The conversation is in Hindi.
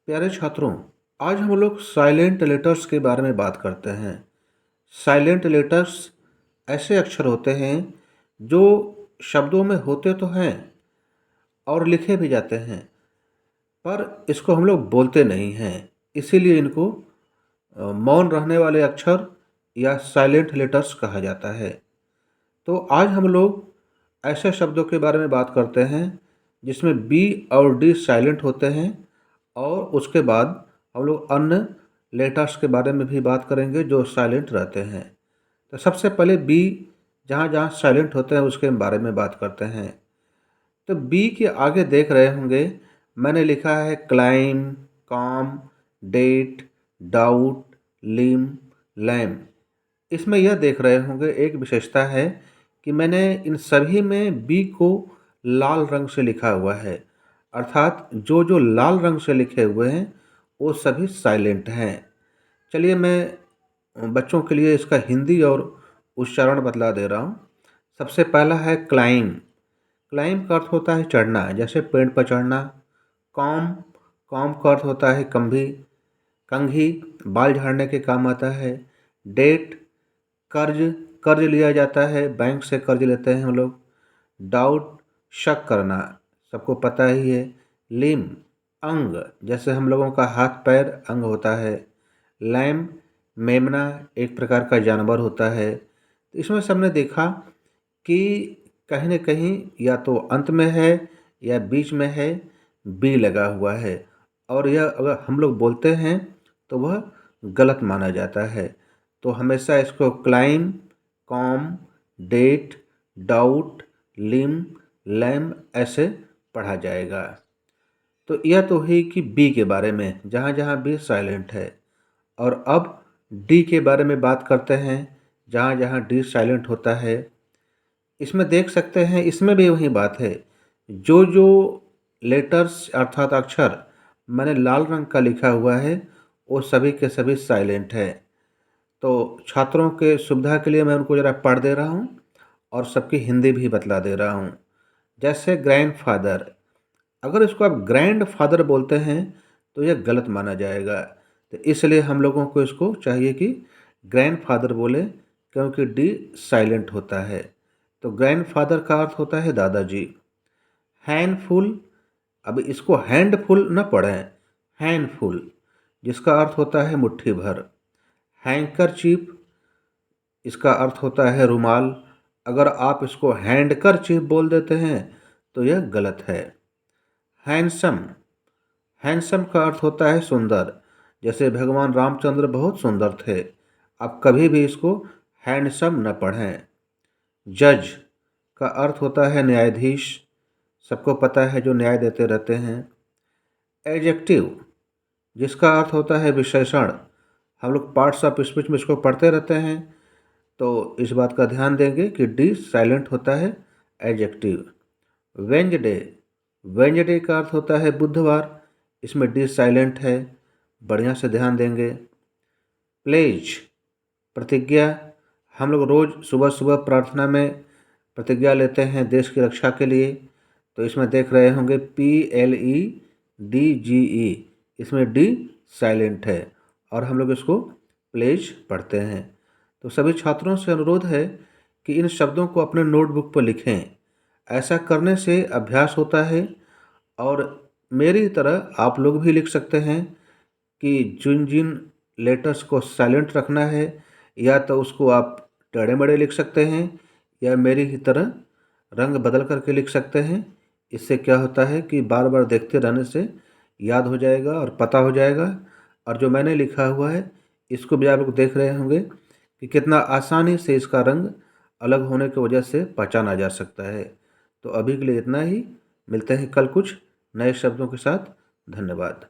प्यारे छात्रों, आज हम लोग साइलेंट लेटर्स के बारे में बात करते हैं। साइलेंट लेटर्स ऐसे अक्षर होते हैं जो शब्दों में होते तो हैं और लिखे भी जाते हैं, पर इसको हम लोग बोलते नहीं हैं। इसीलिए इनको मौन रहने वाले अक्षर या साइलेंट लेटर्स कहा जाता है। तो आज हम लोग ऐसे शब्दों के बारे में बात करते हैं जिसमें बी और डी साइलेंट होते हैं, और उसके बाद हम लोग अन्य लेटर्स के बारे में भी बात करेंगे जो साइलेंट रहते हैं। तो सबसे पहले बी जहाँ जहाँ साइलेंट होते हैं उसके बारे में बात करते हैं। तो बी के आगे देख रहे होंगे, मैंने लिखा है क्लाइम, कॉम, डेट, डाउट, लिम, लैम। इसमें यह देख रहे होंगे, एक विशेषता है कि मैंने इन सभी में बी को लाल रंग से लिखा हुआ है, अर्थात जो जो लाल रंग से लिखे हुए हैं वो सभी साइलेंट हैं। चलिए मैं बच्चों के लिए इसका हिंदी और उच्चारण बतला दे रहा हूँ। सबसे पहला है क्लाइम। क्लाइम का अर्थ होता है चढ़ना, जैसे पेड़ पर चढ़ना। कॉम, कॉम का अर्थ होता है कंघी, कंघी बाल झाड़ने के काम आता है। डेट, कर्ज, कर्ज लिया जाता है, बैंक से कर्ज लेते हैं हम लोग। डाउट, शक करना, सबको पता ही है। लिम, अंग, जैसे हम लोगों का हाथ पैर अंग होता है। लैम, मेमना एक प्रकार का जानवर होता है। तो इसमें सबने देखा कि कहीं न कहीं या तो अंत में है या बीच में है, बी लगा हुआ है, और यह अगर हम लोग बोलते हैं तो वह गलत माना जाता है। तो हमेशा इसको क्लाइम, कॉम, डेट, डाउट, लिम, लैम ऐसे पढ़ा जाएगा। तो यह तो हुई कि बी के बारे में, जहाँ जहाँ बी साइलेंट है। और अब डी के बारे में बात करते हैं, जहाँ जहाँ डी साइलेंट होता है। इसमें देख सकते हैं, इसमें भी वही बात है। जो जो लेटर्स अर्थात अक्षर मैंने लाल रंग का लिखा हुआ है वो सभी के सभी साइलेंट है। तो छात्रों के सुविधा के लिए मैं उनको ज़रा पढ़ दे रहा हूँ और सबकी हिंदी भी बतला दे रहा हूँ। जैसे ग्रैंडफ़ादर, अगर इसको आप ग्रैंड फादर बोलते हैं तो यह गलत माना जाएगा। तो इसलिए हम लोगों को इसको चाहिए कि ग्रैंड फादर बोले, क्योंकि डी साइलेंट होता है। तो ग्रैंड फादर का अर्थ होता है दादाजी। हैंडफुल, अब इसको हैंडफुल न पढ़ें, हैंडफुल, जिसका अर्थ होता है मुट्ठी भर। हैंकरचीफ, इसका अर्थ होता है रुमाल। अगर आप इसको हैंडकरचीफ बोल देते हैं तो यह गलत है। हैंडसम, हैंडसम का अर्थ होता है सुंदर, जैसे भगवान रामचंद्र बहुत सुंदर थे। आप कभी भी इसको हैंडसम न पढ़ें। जज का अर्थ होता है न्यायाधीश, सबको पता है जो न्याय देते रहते हैं। एडजेक्टिव, जिसका अर्थ होता है विशेषण, हम लोग पार्ट्स ऑफ स्पीच में इसको पढ़ते रहते हैं, तो इस बात का ध्यान देंगे कि डी साइलेंट होता है एडजेक्टिव। वेंजडे, वेंजडे का अर्थ होता है बुधवार, इसमें डी साइलेंट है, बढ़िया से ध्यान देंगे। प्लेज, प्रतिज्ञा, हम लोग रोज़ सुबह सुबह प्रार्थना में प्रतिज्ञा लेते हैं देश की रक्षा के लिए। तो इसमें देख रहे होंगे PLEDGE, इसमें डी साइलेंट है और हम लोग इसको प्लेज पढ़ते हैं। तो सभी छात्रों से अनुरोध है कि इन शब्दों को अपने नोटबुक पर लिखें। ऐसा करने से अभ्यास होता है, और मेरी तरह आप लोग भी लिख सकते हैं कि जिन जिन लेटर्स को साइलेंट रखना है, या तो उसको आप टेढ़े मेढ़े लिख सकते हैं या मेरी ही तरह रंग बदल करके लिख सकते हैं। इससे क्या होता है कि बार बार देखते रहने से याद हो जाएगा और पता हो जाएगा। और जो मैंने लिखा हुआ है इसको भी आप लोग देख रहे होंगे कि कितना आसानी से इसका रंग अलग होने की वजह से पहचाना जा सकता है। तो अभी के लिए इतना ही, मिलते हैं कल कुछ नए शब्दों के साथ। धन्यवाद।